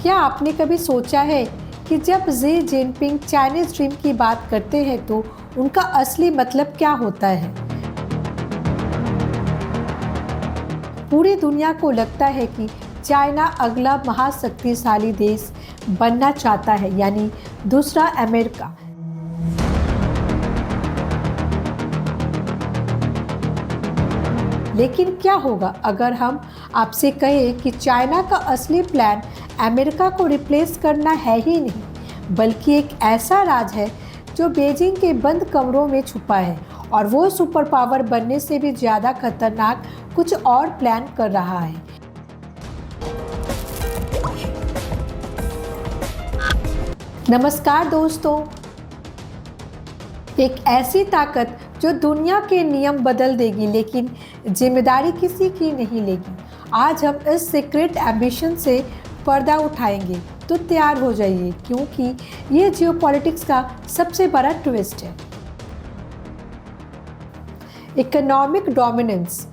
क्या आपने कभी सोचा है कि जब शी जिनपिंग चाइनीज ड्रीम की बात करते हैं तो उनका असली मतलब क्या होता है? पूरी दुनिया को लगता है कि चाइना अगला महाशक्तिशाली देश बनना चाहता है, यानी दूसरा अमेरिका। लेकिन क्या होगा अगर हम आपसे कहें कि चाइना का असली प्लान अमेरिका को रिप्लेस करना है ही नहीं, बल्कि एक ऐसा राज है जो बीजिंग के बंद कमरों में छुपा है और वो सुपर पावर बनने से भी ज़्यादा खतरनाक कुछ और प्लान कर रहा है। नमस्कार दोस्तों, एक ऐसी ताकत जो दुनिया के नियम बदल देगी लेकिन जिम्मेदारी किसी की नहीं लेगी। आज हम इस सीक्रेट एम्बिशन से पर्दा उठाएंगे, तो तैयार हो जाइए क्योंकि ये जियोपॉलिटिक्स का सबसे बड़ा ट्विस्ट है। Economic dominance.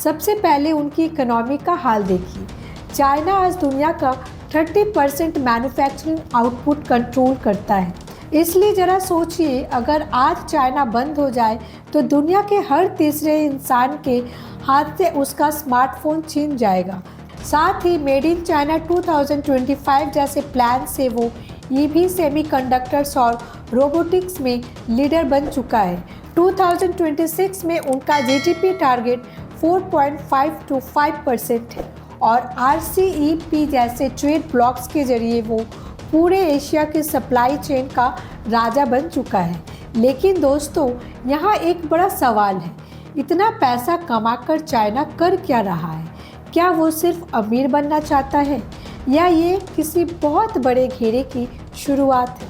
सबसे पहले उनकी इकोनॉमी का हाल देखिए। चाइना आज दुनिया का 30% मैन्युफैक्चरिंग आउटपुट कंट्रोल करता है। इसलिए ज़रा सोचिए, अगर आज चाइना बंद हो जाए तो दुनिया के हर तीसरे इंसान के हाथ से उसका स्मार्टफोन छीन जाएगा। साथ ही मेड इन चाइना 2025 जैसे प्लान से वो ईवी, सेमीकंडक्टर्स और रोबोटिक्स में लीडर बन चुका है। 2026 में उनका जीडीपी टारगेट 4.5 to 5% है और RCEP जैसे ट्रेड ब्लॉक्स के जरिए वो पूरे एशिया के सप्लाई चेन का राजा बन चुका है। लेकिन दोस्तों, यहाँ एक बड़ा सवाल है, इतना पैसा कमाकर चाइना कर क्या रहा है? क्या वो सिर्फ अमीर बनना चाहता है या ये किसी बहुत बड़े घेरे की शुरुआत है?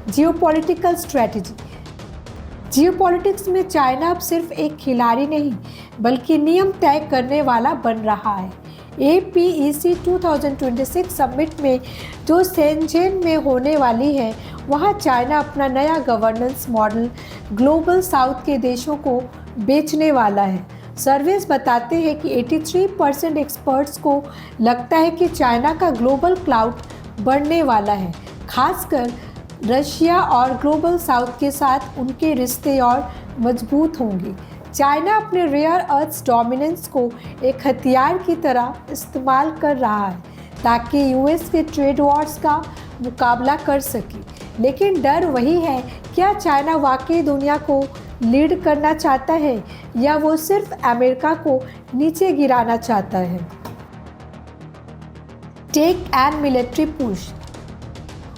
Geopolitical strategy. जियोपॉलिटिक्स में चाइना अब सिर्फ एक खिलाड़ी नहीं बल्कि नियम तय करने वाला बन रहा है। APEC 2026 समिट में जो शेंझेन में होने वाली है, वहाँ चाइना अपना नया गवर्नेंस मॉडल ग्लोबल साउथ के देशों को बेचने वाला है। सर्वेस बताते हैं कि 83% एक्सपर्ट्स को लगता है कि चाइना का ग्लोबल क्लाउड बढ़ने वाला है। खासकर रशिया और ग्लोबल साउथ के साथ उनके रिश्ते और मजबूत होंगे। चाइना अपने रेयर अर्थ्स डोमिनेंस को एक हथियार की तरह इस्तेमाल कर रहा है ताकि US के ट्रेड वॉर्स का मुकाबला कर सके। लेकिन डर वही है, क्या चाइना वाकई दुनिया को लीड करना चाहता है या वो सिर्फ अमेरिका को नीचे गिराना चाहता है? Tech and military push.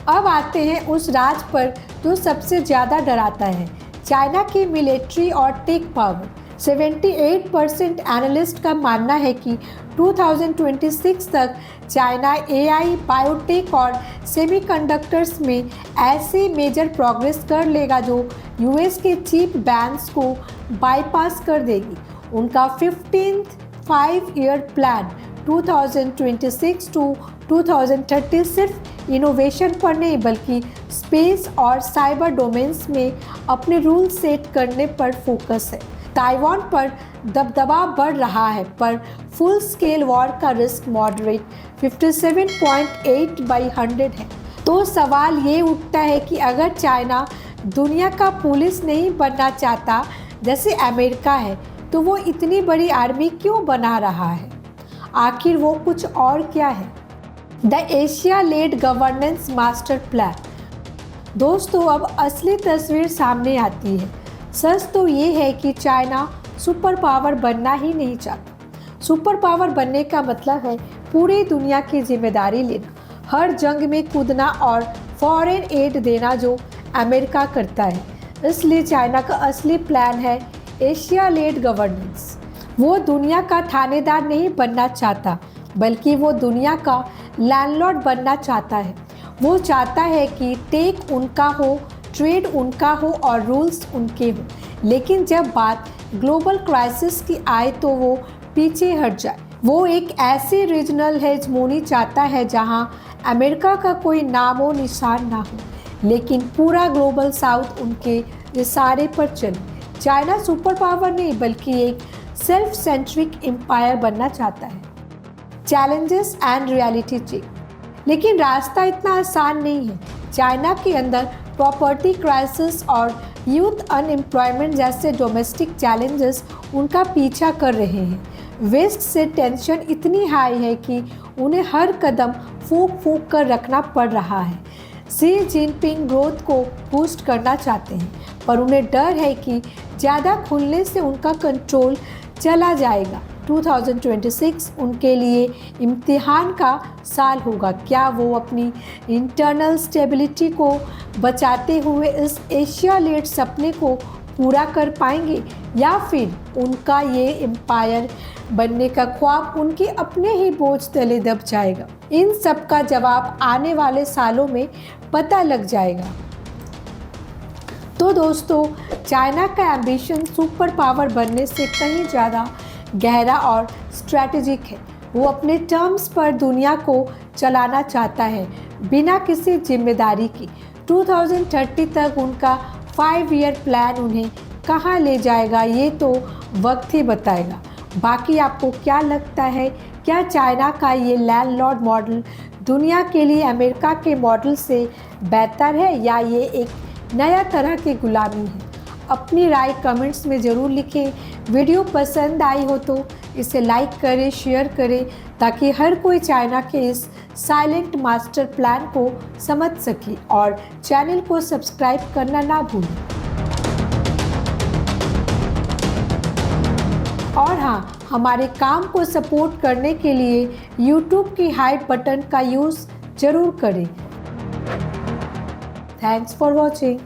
अब आते हैं उस राज पर जो सबसे ज़्यादा डराता है, चाइना की मिलिट्री और टेक पावर। 78% एनालिस्ट का मानना है कि 2026 तक चाइना AI, बायोटेक और सेमीकंडक्टर्स में ऐसे मेजर प्रोग्रेस कर लेगा जो US के चीप बैंस को बाईपास कर देगी। उनका 15th 5-year प्लान 2026 to 2030 सिर्फ इनोवेशन पर नहीं बल्कि स्पेस और साइबर डोमेन्स में अपने रूल सेट करने पर फोकस है। ताइवान पर दबदबा बढ़ रहा है पर फुल स्केल वॉर का रिस्क मॉडरेट 57.8/100 है। तो सवाल ये उठता है कि अगर चाइना दुनिया का पुलिस नहीं बनना चाहता जैसे अमेरिका है, तो वो इतनी बड़ी आर्मी क्यों बना रहा है? आखिर वो कुछ और क्या है? The Asia led governance master plan. दोस्तों, अब असली तस्वीर सामने आती है। सच तो ये है कि चाइना सुपर पावर बनना ही नहीं चाहता। सुपर पावर बनने का मतलब है पूरी दुनिया की जिम्मेदारी लेना, हर जंग में कूदना और फॉरेन एड देना जो अमेरिका करता है। इसलिए चाइना का असली प्लान है एशिया लेड गवर्नेंस। वो दुनिया का थानेदार नहीं बनना चाहता बल्कि वो दुनिया का लैंडलॉर्ड बनना चाहता है। वो चाहता है कि टेक उनका हो, ट्रेड उनका हो और रूल्स उनके हो। लेकिन जब बात ग्लोबल क्राइसिस की आए तो वो पीछे हट जाए। वो एक ऐसी रीजनल हेजमोनी चाहता है जहां अमेरिका का कोई नामो निशान ना हो, लेकिन पूरा ग्लोबल साउथ उनके इशारे पर चले। चाइना सुपर पावर नहीं बल्कि एक सेल्फ सेंट्रिक एम्पायर बनना चाहता है। Challenges and reality check. लेकिन रास्ता इतना आसान नहीं है। चाइना के अंदर प्रॉपर्टी क्राइसिस और यूथ अनएम्प्लॉयमेंट जैसे डोमेस्टिक चैलेंजेस उनका पीछा कर रहे हैं। वेस्ट से टेंशन इतनी हाई है कि उन्हें हर कदम फूंक फूंक कर रखना पड़ रहा है। शी जिनपिंग ग्रोथ को बूस्ट करना चाहते हैं, पर उन्हें डर है कि ज़्यादा खुलने से उनका कंट्रोल चला जाएगा। 2026 उनके लिए इम्तिहान का साल होगा। क्या वो अपनी इंटरनल स्टेबिलिटी को बचाते हुए इस एशिया लेड सपने को पूरा कर पाएंगे, या फिर उनका ये एम्पायर बनने का ख्वाब उनके अपने ही बोझ तले दब जाएगा? इन सब का जवाब आने वाले सालों में पता लग जाएगा। तो दोस्तों, चाइना का एम्बिशन सुपर पावर बनने से कहीं ज़्यादा गहरा और स्ट्रैटेजिक है। वो अपने टर्म्स पर दुनिया को चलाना चाहता है, बिना किसी जिम्मेदारी की। 2030 तक उनका 5 ईयर प्लान उन्हें कहाँ ले जाएगा, ये तो वक्त ही बताएगा। बाकी आपको क्या लगता है, क्या चाइना का ये लैंडलॉर्ड मॉडल दुनिया के लिए अमेरिका के मॉडल से बेहतर है, या ये एक नया तरह की गुलामी है? अपनी राय कमेंट्स में ज़रूर लिखें। वीडियो पसंद आई हो तो इसे लाइक करें, शेयर करें, ताकि हर कोई चाइना के इस साइलेंट मास्टर प्लान को समझ सके। और चैनल को सब्सक्राइब करना ना भूलें। और हाँ, हमारे काम को सपोर्ट करने के लिए YouTube की हाइप बटन का यूज़ ज़रूर करें। Thanks for watching.